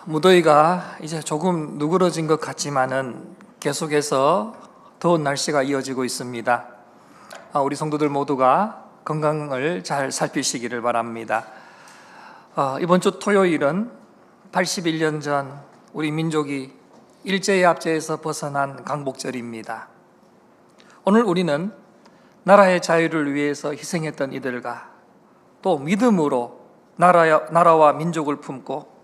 무더위가 이제 조금 누그러진 것 같지만은 계속해서 더운 날씨가 이어지고 있습니다. 우리 성도들 모두가 건강을 잘 살피시기를 바랍니다. 이번 주 토요일은 81년 전 우리 민족이 일제의 압제에서 벗어난 강복절입니다. 오늘 우리는 나라의 자유를 위해서 희생했던 이들과 또 믿음으로 나라와 민족을 품고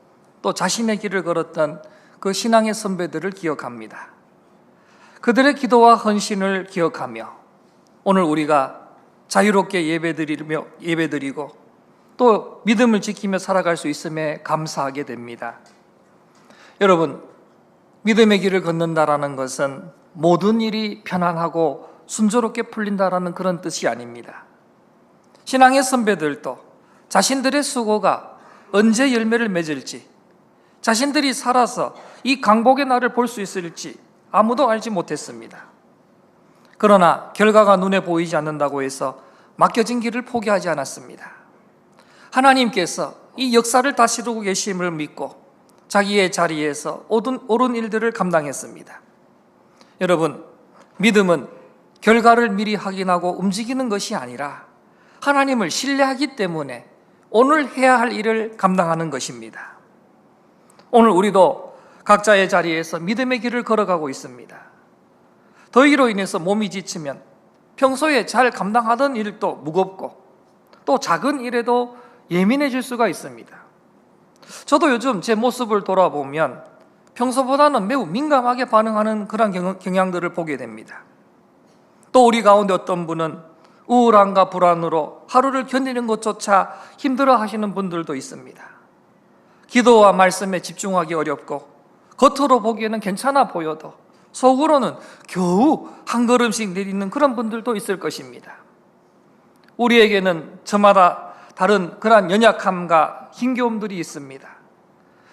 또 자신의 길을 걸었던 그 신앙의 선배들을 기억합니다. 그들의 기도와 헌신을 기억하며 오늘 우리가 자유롭게 예배드리고 또 믿음을 지키며 살아갈 수 있음에 감사하게 됩니다. 여러분, 믿음의 길을 걷는다라는 것은 모든 일이 편안하고 순조롭게 풀린다라는 그런 뜻이 아닙니다. 신앙의 선배들도 자신들의 수고가 언제 열매를 맺을지, 자신들이 살아서 이 강복의 날을 볼 수 있을지 아무도 알지 못했습니다. 그러나 결과가 눈에 보이지 않는다고 해서 맡겨진 길을 포기하지 않았습니다. 하나님께서 이 역사를 다스리고 계심을 믿고 자기의 자리에서 옳은 일들을 감당했습니다. 여러분, 믿음은 결과를 미리 확인하고 움직이는 것이 아니라 하나님을 신뢰하기 때문에 오늘 해야 할 일을 감당하는 것입니다. 오늘 우리도 각자의 자리에서 믿음의 길을 걸어가고 있습니다. 더위로 인해서 몸이 지치면 평소에 잘 감당하던 일도 무겁고 또 작은 일에도 예민해질 수가 있습니다. 저도 요즘 제 모습을 돌아보면 평소보다는 매우 민감하게 반응하는 그런 경향들을 보게 됩니다. 또 우리 가운데 어떤 분은 우울함과 불안으로 하루를 견디는 것조차 힘들어 하시는 분들도 있습니다. 기도와 말씀에 집중하기 어렵고 겉으로 보기에는 괜찮아 보여도 속으로는 겨우 한 걸음씩 내딛는 그런 분들도 있을 것입니다. 우리에게는 저마다 다른 그러한 연약함과 힘겨움들이 있습니다.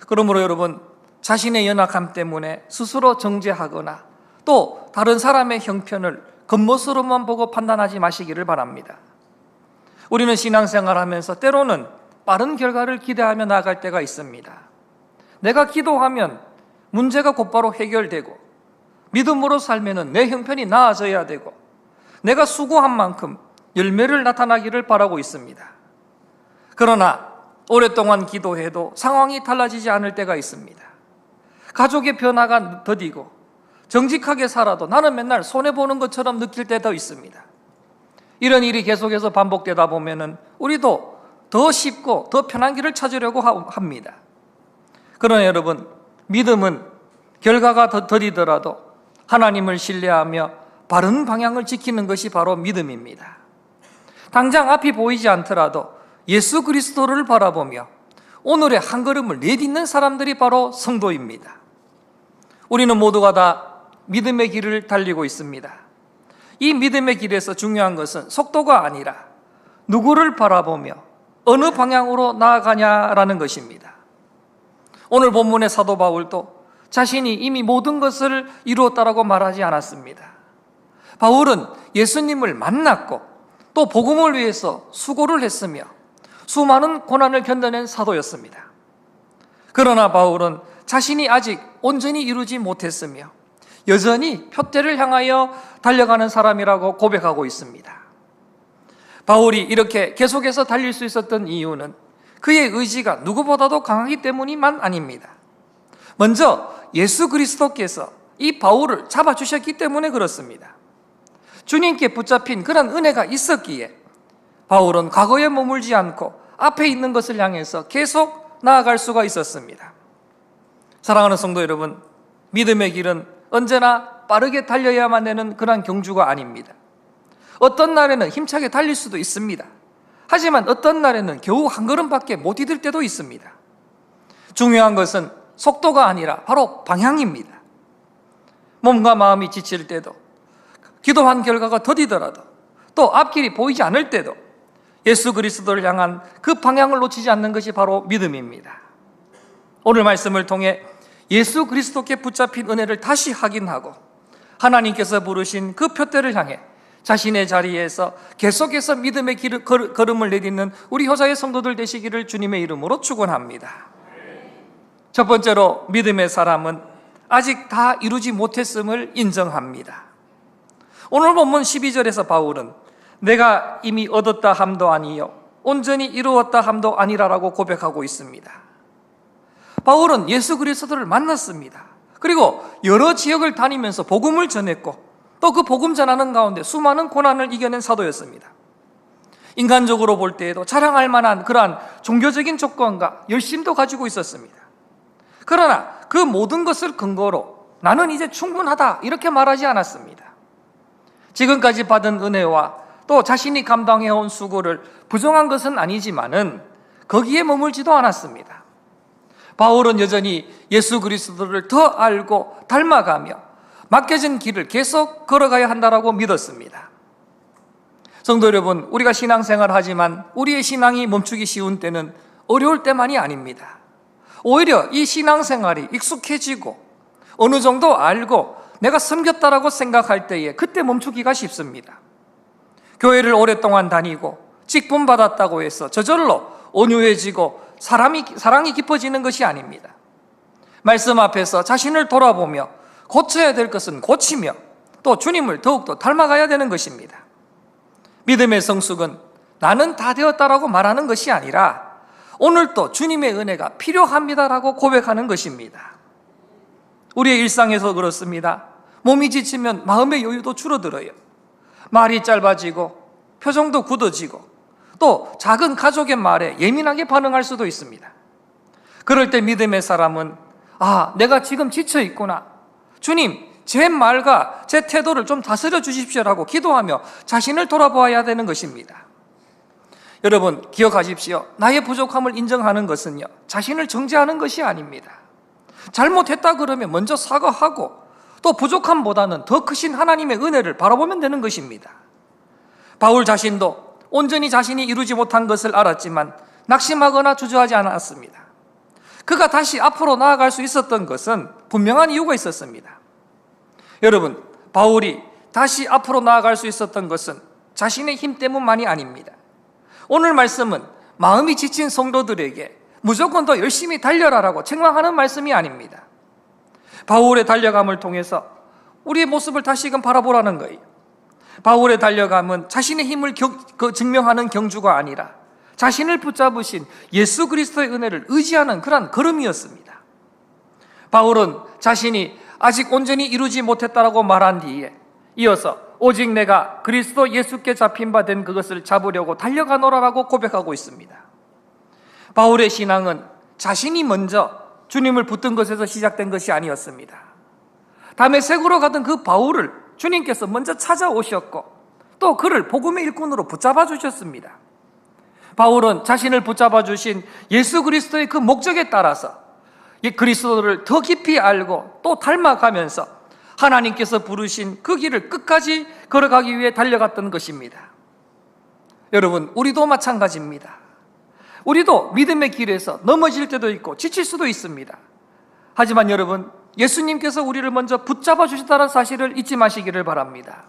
그러므로 여러분, 자신의 연약함 때문에 스스로 정죄하거나 또 다른 사람의 형편을 겉멋으로만 보고 판단하지 마시기를 바랍니다. 우리는 신앙생활하면서 때로는 빠른 결과를 기대하며 나아갈 때가 있습니다. 내가 기도하면 문제가 곧바로 해결되고 믿음으로 살면 내 형편이 나아져야 되고 내가 수고한 만큼 열매를 나타나기를 바라고 있습니다. 그러나 오랫동안 기도해도 상황이 달라지지 않을 때가 있습니다. 가족의 변화가 더디고 정직하게 살아도 나는 맨날 손해보는 것처럼 느낄 때도 있습니다. 이런 일이 계속해서 반복되다 보면 우리도 더 쉽고 더 편한 길을 찾으려고 합니다. 그러나 여러분, 믿음은 결과가 더 더디더라도 하나님을 신뢰하며 바른 방향을 지키는 것이 바로 믿음입니다. 당장 앞이 보이지 않더라도 예수 그리스도를 바라보며 오늘의 한 걸음을 내딛는 사람들이 바로 성도입니다. 우리는 모두가 다 믿음의 길을 달리고 있습니다. 이 믿음의 길에서 중요한 것은 속도가 아니라 누구를 바라보며 어느 방향으로 나아가냐라는 것입니다. 오늘 본문의 사도 바울도 자신이 이미 모든 것을 이루었다라고 말하지 않았습니다. 바울은 예수님을 만났고 또 복음을 위해서 수고를 했으며 수많은 고난을 견뎌낸 사도였습니다. 그러나 바울은 자신이 아직 온전히 이루지 못했으며 여전히 표대를 향하여 달려가는 사람이라고 고백하고 있습니다. 바울이 이렇게 계속해서 달릴 수 있었던 이유는 그의 의지가 누구보다도 강하기 때문이만 아닙니다. 먼저 예수 그리스도께서 이 바울을 잡아주셨기 때문에 그렇습니다. 주님께 붙잡힌 그런 은혜가 있었기에 바울은 과거에 머물지 않고 앞에 있는 것을 향해서 계속 나아갈 수가 있었습니다. 사랑하는 성도 여러분, 믿음의 길은 언제나 빠르게 달려야만 되는 그런 경주가 아닙니다. 어떤 날에는 힘차게 달릴 수도 있습니다. 하지만 어떤 날에는 겨우 한 걸음밖에 못 디딜 때도 있습니다. 중요한 것은 속도가 아니라 바로 방향입니다. 몸과 마음이 지칠 때도, 기도한 결과가 더디더라도, 또 앞길이 보이지 않을 때도 예수 그리스도를 향한 그 방향을 놓치지 않는 것이 바로 믿음입니다. 오늘 말씀을 통해 예수 그리스도께 붙잡힌 은혜를 다시 확인하고 하나님께서 부르신 그 표대를 향해 자신의 자리에서 계속해서 믿음의 걸음을 내딛는 우리 효자의 성도들 되시기를 주님의 이름으로 축원합니다. 첫 번째로 믿음의 사람은 아직 다 이루지 못했음을 인정합니다. 오늘 본문 12절에서 바울은 내가 이미 얻었다 함도 아니요 온전히 이루었다 함도 아니라라고 고백하고 있습니다. 바울은 예수 그리스도를 만났습니다. 그리고 여러 지역을 다니면서 복음을 전했고 또 그 복음 전하는 가운데 수많은 고난을 이겨낸 사도였습니다. 인간적으로 볼 때에도 자랑할 만한 그러한 종교적인 조건과 열심도 가지고 있었습니다. 그러나 그 모든 것을 근거로 나는 이제 충분하다 이렇게 말하지 않았습니다. 지금까지 받은 은혜와 또 자신이 감당해온 수고를 부정한 것은 아니지만은 거기에 머물지도 않았습니다. 바울은 여전히 예수 그리스도를 더 알고 닮아가며 맡겨진 길을 계속 걸어가야 한다라고 믿었습니다. 성도 여러분, 우리가 신앙생활을 하지만 우리의 신앙이 멈추기 쉬운 때는 어려울 때만이 아닙니다. 오히려 이 신앙생활이 익숙해지고 어느 정도 알고 내가 섬겼다라고 생각할 때에 그때 멈추기가 쉽습니다. 교회를 오랫동안 다니고 직분 받았다고 해서 저절로 온유해지고 사랑이 깊어지는 것이 아닙니다. 말씀 앞에서 자신을 돌아보며 고쳐야 될 것은 고치며 또 주님을 더욱더 닮아가야 되는 것입니다. 믿음의 성숙은 나는 다 되었다라고 말하는 것이 아니라 오늘도 주님의 은혜가 필요합니다라고 고백하는 것입니다. 우리의 일상에서 그렇습니다. 몸이 지치면 마음의 여유도 줄어들어요. 말이 짧아지고 표정도 굳어지고 또 작은 가족의 말에 예민하게 반응할 수도 있습니다. 그럴 때 믿음의 사람은 내가 지금 지쳐 있구나. 주님, 제 말과 제 태도를 좀 다스려 주십시오라고 기도하며 자신을 돌아보아야 되는 것입니다. 여러분, 기억하십시오. 나의 부족함을 인정하는 것은요, 자신을 정죄하는 것이 아닙니다. 잘못했다 그러면 먼저 사과하고 또 부족함보다는 더 크신 하나님의 은혜를 바라보면 되는 것입니다. 바울 자신도 온전히 자신이 이루지 못한 것을 알았지만 낙심하거나 주저하지 않았습니다. 그가 다시 앞으로 나아갈 수 있었던 것은 분명한 이유가 있었습니다. 여러분, 바울이 다시 앞으로 나아갈 수 있었던 것은 자신의 힘 때문만이 아닙니다. 오늘 말씀은 마음이 지친 성도들에게 무조건 더 열심히 달려라라고 책망하는 말씀이 아닙니다. 바울의 달려감을 통해서 우리의 모습을 다시금 바라보라는 거예요. 바울의 달려감은 자신의 힘을 증명하는 경주가 아니라 자신을 붙잡으신 예수 그리스도의 은혜를 의지하는 그런 걸음이었습니다. 바울은 자신이 아직 온전히 이루지 못했다라고 말한 뒤에 이어서 오직 내가 그리스도 예수께 잡힌 바 된 그것을 잡으려고 달려가노라라고 고백하고 있습니다. 바울의 신앙은 자신이 먼저 주님을 붙든 것에서 시작된 것이 아니었습니다. 다메섹으로 가던 그 바울을 주님께서 먼저 찾아오셨고 또 그를 복음의 일꾼으로 붙잡아 주셨습니다. 바울은 자신을 붙잡아 주신 예수 그리스도의 그 목적에 따라서 그리스도를 더 깊이 알고 또 닮아가면서 하나님께서 부르신 그 길을 끝까지 걸어가기 위해 달려갔던 것입니다. 여러분, 우리도 마찬가지입니다. 우리도 믿음의 길에서 넘어질 때도 있고 지칠 수도 있습니다. 하지만 여러분, 예수님께서 우리를 먼저 붙잡아 주셨다는 사실을 잊지 마시기를 바랍니다.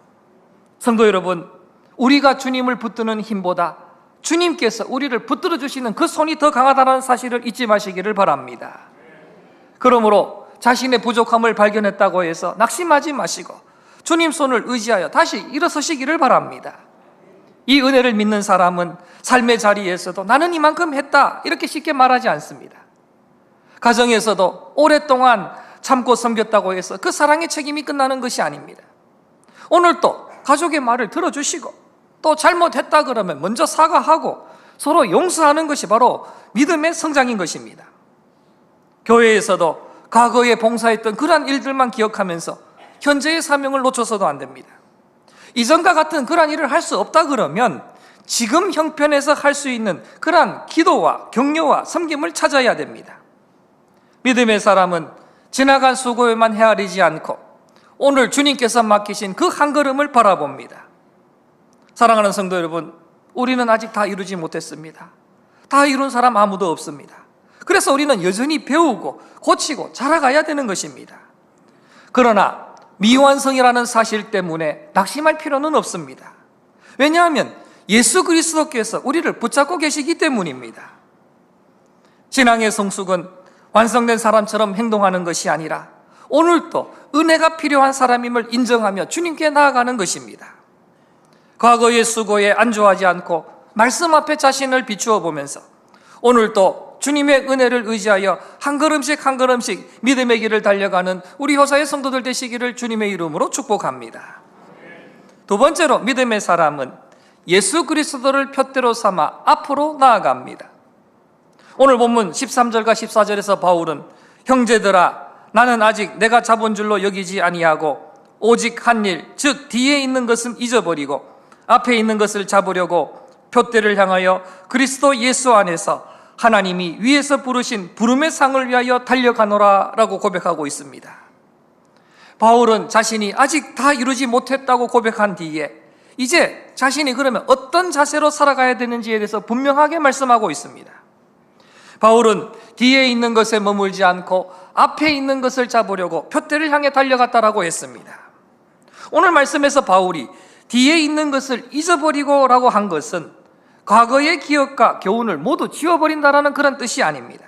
성도 여러분, 우리가 주님을 붙드는 힘보다 주님께서 우리를 붙들어 주시는 그 손이 더 강하다는 사실을 잊지 마시기를 바랍니다. 그러므로 자신의 부족함을 발견했다고 해서 낙심하지 마시고 주님 손을 의지하여 다시 일어서시기를 바랍니다. 이 은혜를 믿는 사람은 삶의 자리에서도 나는 이만큼 했다 이렇게 쉽게 말하지 않습니다. 가정에서도 오랫동안 참고 섬겼다고 해서 그 사랑의 책임이 끝나는 것이 아닙니다. 오늘 또 가족의 말을 들어주시고 또 잘못했다 그러면 먼저 사과하고 서로 용서하는 것이 바로 믿음의 성장인 것입니다. 교회에서도 과거에 봉사했던 그러한 일들만 기억하면서 현재의 사명을 놓쳐서도 안 됩니다. 이전과 같은 그러한 일을 할 수 없다 그러면 지금 형편에서 할 수 있는 그러한 기도와 격려와 섬김을 찾아야 됩니다. 믿음의 사람은 지나간 수고에만 헤아리지 않고 오늘 주님께서 맡기신 그 한 걸음을 바라봅니다. 사랑하는 성도 여러분, 우리는 아직 다 이루지 못했습니다. 다 이룬 사람 아무도 없습니다. 그래서 우리는 여전히 배우고 고치고 자라가야 되는 것입니다. 그러나 미완성이라는 사실 때문에 낙심할 필요는 없습니다. 왜냐하면 예수 그리스도께서 우리를 붙잡고 계시기 때문입니다. 신앙의 성숙은 완성된 사람처럼 행동하는 것이 아니라 오늘도 은혜가 필요한 사람임을 인정하며 주님께 나아가는 것입니다. 과거의 수고에 안주하지 않고 말씀 앞에 자신을 비추어 보면서 오늘도 주님의 은혜를 의지하여 한 걸음씩 한 걸음씩 믿음의 길을 달려가는 우리 효사의 성도들 되시기를 주님의 이름으로 축복합니다. 두 번째로 믿음의 사람은 예수 그리스도를 푯대로 삼아 앞으로 나아갑니다. 오늘 본문 13절과 14절에서 바울은 형제들아 나는 아직 내가 잡은 줄로 여기지 아니하고 오직 한 일 즉 뒤에 있는 것은 잊어버리고 앞에 있는 것을 잡으려고 푯대를 향하여 그리스도 예수 안에서 하나님이 위에서 부르신 부름의 상을 위하여 달려가노라 라고 고백하고 있습니다. 바울은 자신이 아직 다 이루지 못했다고 고백한 뒤에 이제 자신이 그러면 어떤 자세로 살아가야 되는지에 대해서 분명하게 말씀하고 있습니다. 바울은 뒤에 있는 것에 머물지 않고 앞에 있는 것을 잡으려고 푯대를 향해 달려갔다라고 했습니다. 오늘 말씀에서 바울이 뒤에 있는 것을 잊어버리고 라고 한 것은 과거의 기억과 교훈을 모두 지워버린다라는 그런 뜻이 아닙니다.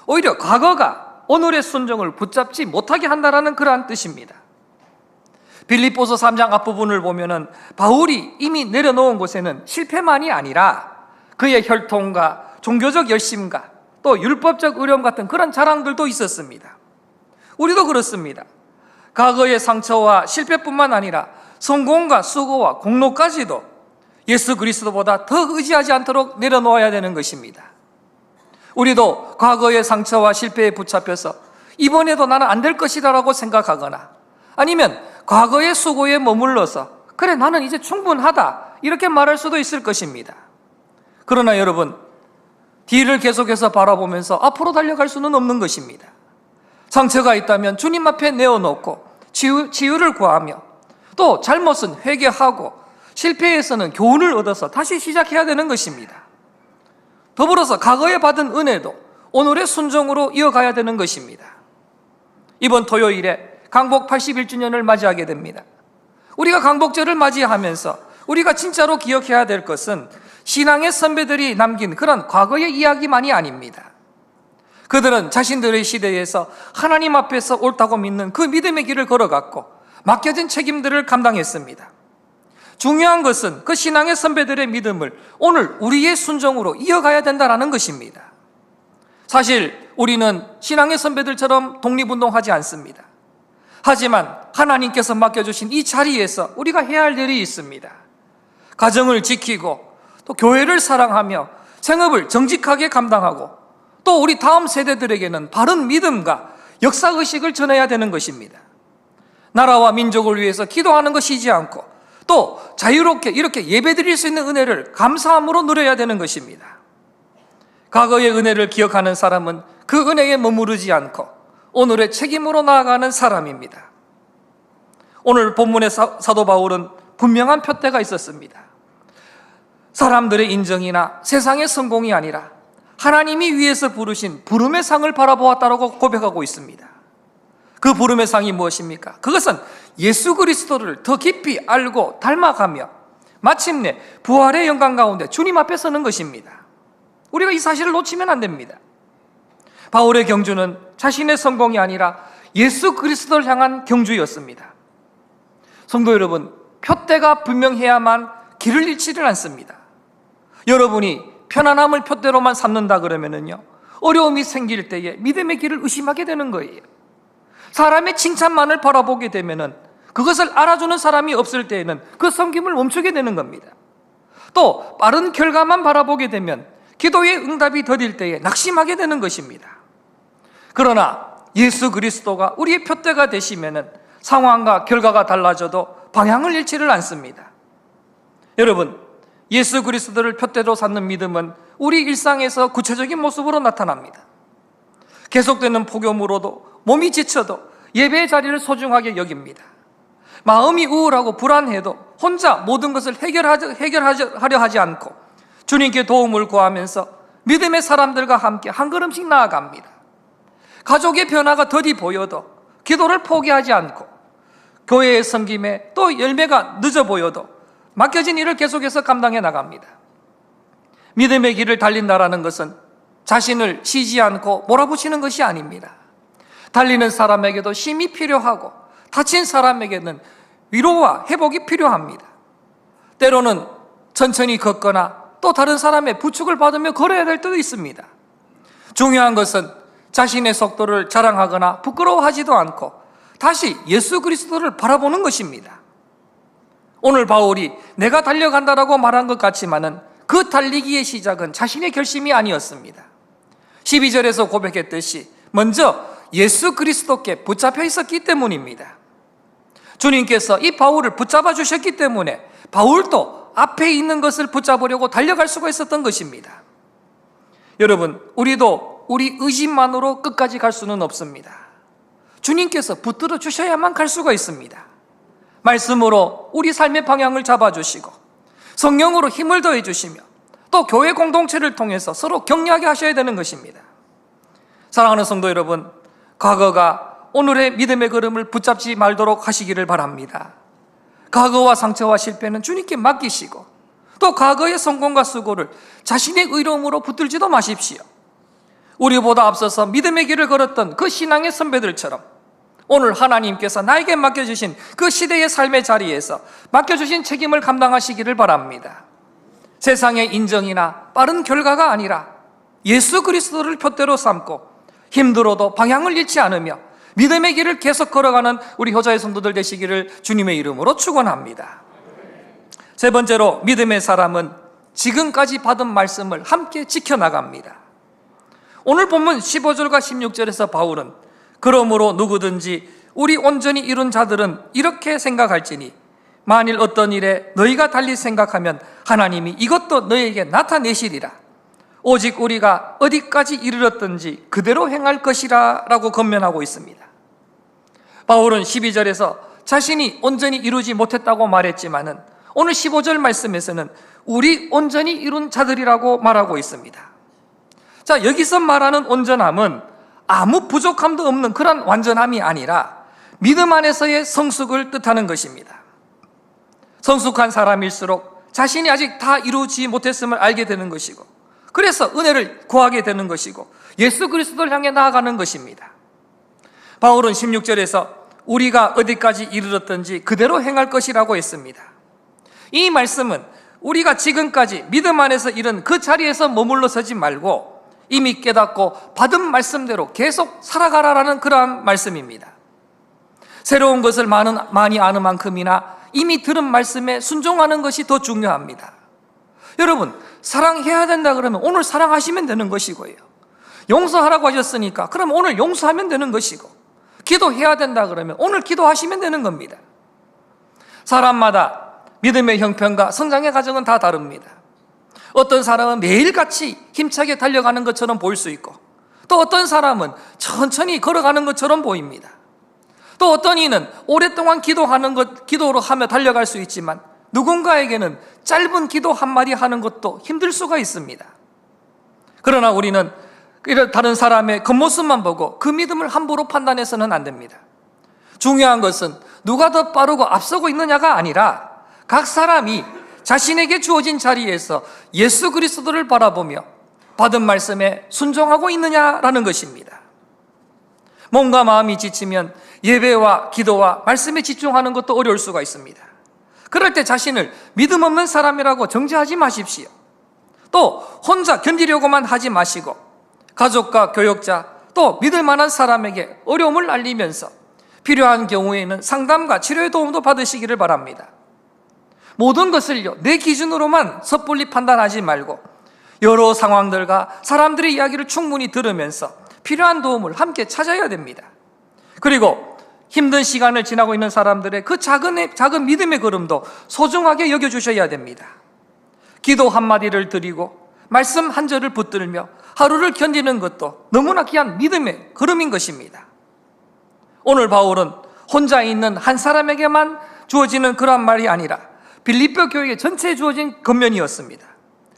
오히려 과거가 오늘의 순종을 붙잡지 못하게 한다라는 그러한 뜻입니다. 빌립보서 3장 앞부분을 보면은 바울이 이미 내려놓은 곳에는 실패만이 아니라 그의 혈통과 종교적 열심과 또 율법적 의뢰움 같은 그런 자랑들도 있었습니다. 우리도 그렇습니다. 과거의 상처와 실패뿐만 아니라 성공과 수고와 공로까지도 예수 그리스도보다 더 의지하지 않도록 내려놓아야 되는 것입니다. 우리도 과거의 상처와 실패에 붙잡혀서 이번에도 나는 안 될 것이라고 생각하거나 아니면 과거의 수고에 머물러서 그래 나는 이제 충분하다 이렇게 말할 수도 있을 것입니다. 그러나 여러분 뒤를 계속해서 바라보면서 앞으로 달려갈 수는 없는 것입니다. 상처가 있다면 주님 앞에 내어놓고 치유를 구하며 또 잘못은 회개하고 실패에서는 교훈을 얻어서 다시 시작해야 되는 것입니다. 더불어서 과거에 받은 은혜도 오늘의 순종으로 이어가야 되는 것입니다. 이번 토요일에 강복 81주년을 맞이하게 됩니다. 우리가 강복절을 맞이하면서 우리가 진짜로 기억해야 될 것은 신앙의 선배들이 남긴 그런 과거의 이야기만이 아닙니다. 그들은 자신들의 시대에서 하나님 앞에서 옳다고 믿는 그 믿음의 길을 걸어갔고 맡겨진 책임들을 감당했습니다. 중요한 것은 그 신앙의 선배들의 믿음을 오늘 우리의 순종으로 이어가야 된다는 것입니다. 사실 우리는 신앙의 선배들처럼 독립운동하지 않습니다. 하지만 하나님께서 맡겨주신 이 자리에서 우리가 해야 할 일이 있습니다. 가정을 지키고 또 교회를 사랑하며 생업을 정직하게 감당하고 또 우리 다음 세대들에게는 바른 믿음과 역사의식을 전해야 되는 것입니다. 나라와 민족을 위해서 기도하는 것이지 않고 또 자유롭게 이렇게 예배드릴 수 있는 은혜를 감사함으로 누려야 되는 것입니다. 과거의 은혜를 기억하는 사람은 그 은혜에 머무르지 않고 오늘의 책임으로 나아가는 사람입니다. 오늘 본문의 사도 바울은 분명한 푯대가 있었습니다. 사람들의 인정이나 세상의 성공이 아니라 하나님이 위에서 부르신 부름의 상을 바라보았다고 고백하고 있습니다. 그 부름의 상이 무엇입니까? 그것은 예수 그리스도를 더 깊이 알고 닮아가며 마침내 부활의 영광 가운데 주님 앞에 서는 것입니다. 우리가 이 사실을 놓치면 안 됩니다. 바울의 경주는 자신의 성공이 아니라 예수 그리스도를 향한 경주였습니다. 성도 여러분, 푯대가 분명해야만 길을 잃지를 않습니다. 여러분이 편안함을 푯대로만 삼는다 그러면은요, 어려움이 생길 때에 믿음의 길을 의심하게 되는 거예요. 사람의 칭찬만을 바라보게 되면은 그것을 알아주는 사람이 없을 때에는 그 섬김을 멈추게 되는 겁니다. 또 빠른 결과만 바라보게 되면 기도의 응답이 더딜 때에 낙심하게 되는 것입니다. 그러나 예수 그리스도가 우리의 푯대가 되시면은 상황과 결과가 달라져도 방향을 잃지를 않습니다. 여러분, 예수 그리스도를 푯대로 삼는 믿음은 우리 일상에서 구체적인 모습으로 나타납니다. 계속되는 폭염으로도 몸이 지쳐도 예배의 자리를 소중하게 여깁니다. 마음이 우울하고 불안해도 혼자 모든 것을 해결하려 하지 않고 주님께 도움을 구하면서 믿음의 사람들과 함께 한 걸음씩 나아갑니다. 가족의 변화가 더디 보여도 기도를 포기하지 않고 교회의 섬김에 또 열매가 늦어 보여도 맡겨진 일을 계속해서 감당해 나갑니다. 믿음의 길을 달린다라는 것은 자신을 쉬지 않고 몰아붙이는 것이 아닙니다. 달리는 사람에게도 힘이 필요하고 다친 사람에게는 위로와 회복이 필요합니다. 때로는 천천히 걷거나 또 다른 사람의 부축을 받으며 걸어야 될 때도 있습니다. 중요한 것은 자신의 속도를 자랑하거나 부끄러워하지도 않고 다시 예수 그리스도를 바라보는 것입니다. 오늘 바울이 내가 달려간다라고 말한 것 같지만은 그 달리기의 시작은 자신의 결심이 아니었습니다. 12절에서 고백했듯이 먼저 예수 그리스도께 붙잡혀 있었기 때문입니다. 주님께서 이 바울을 붙잡아 주셨기 때문에 바울도 앞에 있는 것을 붙잡으려고 달려갈 수가 있었던 것입니다. 여러분, 우리도 우리 의지만으로 끝까지 갈 수는 없습니다. 주님께서 붙들어 주셔야만 갈 수가 있습니다. 말씀으로 우리 삶의 방향을 잡아주시고 성령으로 힘을 더해 주시며 또 교회 공동체를 통해서 서로 격려하게 하셔야 되는 것입니다. 사랑하는 성도 여러분, 과거가 오늘의 믿음의 걸음을 붙잡지 말도록 하시기를 바랍니다. 과거와 상처와 실패는 주님께 맡기시고 또 과거의 성공과 수고를 자신의 의로움으로 붙들지도 마십시오. 우리보다 앞서서 믿음의 길을 걸었던 그 신앙의 선배들처럼 오늘 하나님께서 나에게 맡겨주신 그 시대의 삶의 자리에서 맡겨주신 책임을 감당하시기를 바랍니다. 세상의 인정이나 빠른 결과가 아니라 예수 그리스도를 표대로 삼고 힘들어도 방향을 잃지 않으며 믿음의 길을 계속 걸어가는 우리 효자의 성도들 되시기를 주님의 이름으로 축원합니다. 세 번째로 믿음의 사람은 지금까지 받은 말씀을 함께 지켜나갑니다. 오늘 본문 15절과 16절에서 바울은 그러므로 누구든지 우리 온전히 이룬 자들은 이렇게 생각할지니 만일 어떤 일에 너희가 달리 생각하면 하나님이 이것도 너희에게 나타내시리라. 오직 우리가 어디까지 이르렀든지 그대로 행할 것이라 라고 권면하고 있습니다. 바울은 12절에서 자신이 온전히 이루지 못했다고 말했지만은 오늘 15절 말씀에서는 우리 온전히 이룬 자들이라고 말하고 있습니다. 자, 여기서 말하는 온전함은 아무 부족함도 없는 그런 완전함이 아니라 믿음 안에서의 성숙을 뜻하는 것입니다. 성숙한 사람일수록 자신이 아직 다 이루지 못했음을 알게 되는 것이고 그래서 은혜를 구하게 되는 것이고 예수 그리스도를 향해 나아가는 것입니다. 바울은 16절에서 우리가 어디까지 이르렀든지 그대로 행할 것이라고 했습니다. 이 말씀은 우리가 지금까지 믿음 안에서 이룬 그 자리에서 머물러 서지 말고 이미 깨닫고 받은 말씀대로 계속 살아가라라는 그러한 말씀입니다. 새로운 것을 많이 아는 만큼이나 이미 들은 말씀에 순종하는 것이 더 중요합니다. 여러분, 사랑해야 된다 그러면 오늘 사랑하시면 되는 것이고요. 용서하라고 하셨으니까 그럼 오늘 용서하면 되는 것이고 기도해야 된다 그러면 오늘 기도하시면 되는 겁니다. 사람마다 믿음의 형편과 성장의 과정은 다 다릅니다. 어떤 사람은 매일같이 힘차게 달려가는 것처럼 보일 수 있고 또 어떤 사람은 천천히 걸어가는 것처럼 보입니다. 또 어떤 이는 오랫동안 기도로 하며 달려갈 수 있지만 누군가에게는 짧은 기도 한마디 하는 것도 힘들 수가 있습니다. 그러나 우리는 다른 사람의 겉모습만 보고 그 믿음을 함부로 판단해서는 안 됩니다. 중요한 것은 누가 더 빠르고 앞서고 있느냐가 아니라 각 사람이 자신에게 주어진 자리에서 예수 그리스도를 바라보며 받은 말씀에 순종하고 있느냐라는 것입니다. 몸과 마음이 지치면 예배와 기도와 말씀에 집중하는 것도 어려울 수가 있습니다. 그럴 때 자신을 믿음 없는 사람이라고 정죄하지 마십시오. 또 혼자 견디려고만 하지 마시고 가족과 교역자 또 믿을 만한 사람에게 어려움을 알리면서 필요한 경우에는 상담과 치료의 도움도 받으시기를 바랍니다. 모든 것을요 내 기준으로만 섣불리 판단하지 말고 여러 상황들과 사람들의 이야기를 충분히 들으면서 필요한 도움을 함께 찾아야 됩니다. 그리고 힘든 시간을 지나고 있는 사람들의 그 작은 믿음의 걸음도 소중하게 여겨주셔야 됩니다. 기도 한마디를 드리고 말씀 한 절을 붙들며 하루를 견디는 것도 너무나 귀한 믿음의 걸음인 것입니다. 오늘 바울은 혼자 있는 한 사람에게만 주어지는 그런 말이 아니라 빌립보 교회 전체에 주어진 권면이었습니다.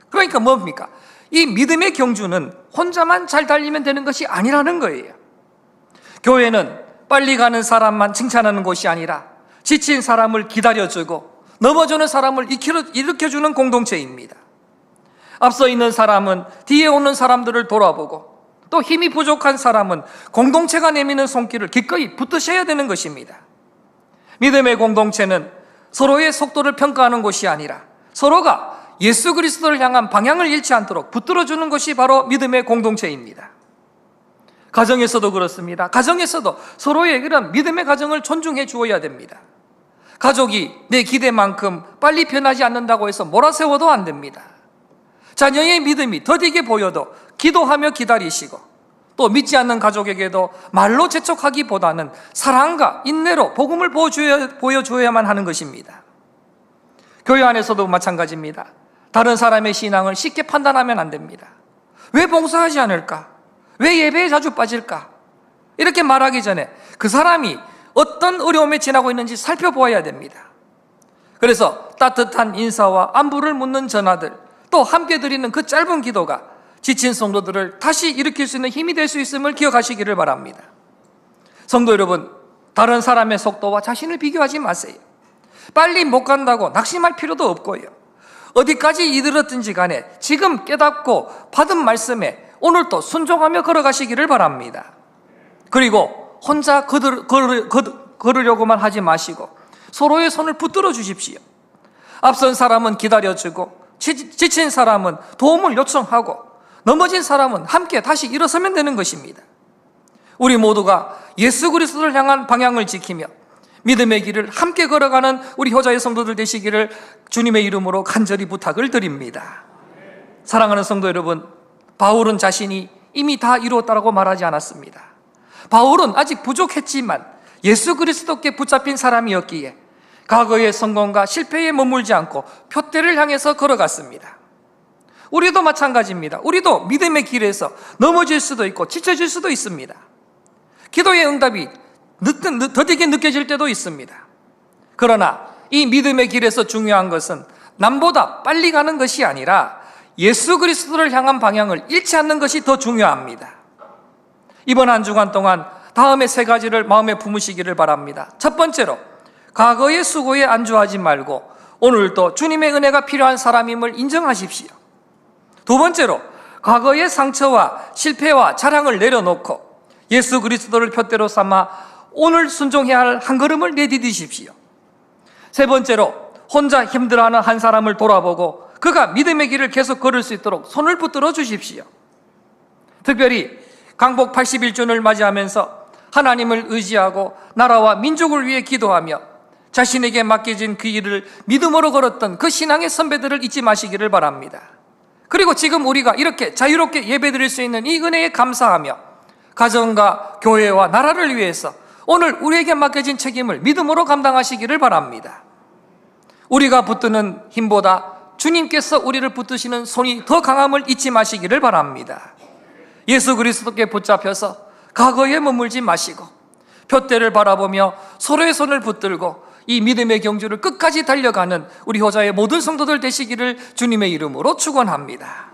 그러니까 뭡니까? 이 믿음의 경주는 혼자만 잘 달리면 되는 것이 아니라는 거예요. 교회는 빨리 가는 사람만 칭찬하는 곳이 아니라 지친 사람을 기다려주고 넘어지는 사람을 일으켜주는 공동체입니다. 앞서 있는 사람은 뒤에 오는 사람들을 돌아보고 또 힘이 부족한 사람은 공동체가 내미는 손길을 기꺼이 붙드셔야 되는 것입니다. 믿음의 공동체는 서로의 속도를 평가하는 것이 아니라 서로가 예수 그리스도를 향한 방향을 잃지 않도록 붙들어주는 것이 바로 믿음의 공동체입니다. 가정에서도 그렇습니다. 가정에서도 서로의 이런 믿음의 가정을 존중해 주어야 됩니다. 가족이 내 기대만큼 빨리 변하지 않는다고 해서 몰아세워도 안 됩니다. 자녀의 믿음이 더디게 보여도 기도하며 기다리시고 또 믿지 않는 가족에게도 말로 재촉하기보다는 사랑과 인내로 복음을 보여주어야만 하는 것입니다. 교회 안에서도 마찬가지입니다. 다른 사람의 신앙을 쉽게 판단하면 안 됩니다. 왜 봉사하지 않을까? 왜 예배에 자주 빠질까? 이렇게 말하기 전에 그 사람이 어떤 어려움에 지나고 있는지 살펴보아야 됩니다. 그래서 따뜻한 인사와 안부를 묻는 전화들, 또 함께 드리는 그 짧은 기도가 지친 성도들을 다시 일으킬 수 있는 힘이 될 수 있음을 기억하시기를 바랍니다. 성도 여러분, 다른 사람의 속도와 자신을 비교하지 마세요. 빨리 못 간다고 낙심할 필요도 없고요. 어디까지 이르렀든지 간에 지금 깨닫고 받은 말씀에 오늘도 순종하며 걸어가시기를 바랍니다. 그리고 혼자 걸으려고만 하지 마시고 서로의 손을 붙들어 주십시오. 앞선 사람은 기다려주고 지친 사람은 도움을 요청하고 넘어진 사람은 함께 다시 일어서면 되는 것입니다. 우리 모두가 예수 그리스도를 향한 방향을 지키며 믿음의 길을 함께 걸어가는 우리 효자의 성도들 되시기를 주님의 이름으로 간절히 부탁을 드립니다. 사랑하는 성도 여러분, 바울은 자신이 이미 다 이루었다고 말하지 않았습니다. 바울은 아직 부족했지만 예수 그리스도께 붙잡힌 사람이었기에 과거의 성공과 실패에 머물지 않고 표대를 향해서 걸어갔습니다. 우리도 마찬가지입니다. 우리도 믿음의 길에서 넘어질 수도 있고 지쳐질 수도 있습니다. 기도의 응답이 더디게 느껴질 때도 있습니다. 그러나 이 믿음의 길에서 중요한 것은 남보다 빨리 가는 것이 아니라 예수 그리스도를 향한 방향을 잃지 않는 것이 더 중요합니다. 이번 한 주간 동안 다음의 세 가지를 마음에 품으시기를 바랍니다. 첫 번째로, 과거의 수고에 안주하지 말고 오늘도 주님의 은혜가 필요한 사람임을 인정하십시오. 두 번째로, 과거의 상처와 실패와 자랑을 내려놓고 예수 그리스도를 표대로 삼아 오늘 순종해야 할 한 걸음을 내디디십시오. 세 번째로, 혼자 힘들어하는 한 사람을 돌아보고 그가 믿음의 길을 계속 걸을 수 있도록 손을 붙들어 주십시오. 특별히 강복 81주년을 맞이하면서 하나님을 의지하고 나라와 민족을 위해 기도하며 자신에게 맡겨진 그 일을 믿음으로 걸었던 그 신앙의 선배들을 잊지 마시기를 바랍니다. 그리고 지금 우리가 이렇게 자유롭게 예배드릴 수 있는 이 은혜에 감사하며 가정과 교회와 나라를 위해서 오늘 우리에게 맡겨진 책임을 믿음으로 감당하시기를 바랍니다. 우리가 붙드는 힘보다 주님께서 우리를 붙드시는 손이 더 강함을 잊지 마시기를 바랍니다. 예수 그리스도께 붙잡혀서 과거에 머물지 마시고 표대를 바라보며 서로의 손을 붙들고 이 믿음의 경주를 끝까지 달려가는 우리 효자의 모든 성도들 되시기를 주님의 이름으로 축원합니다.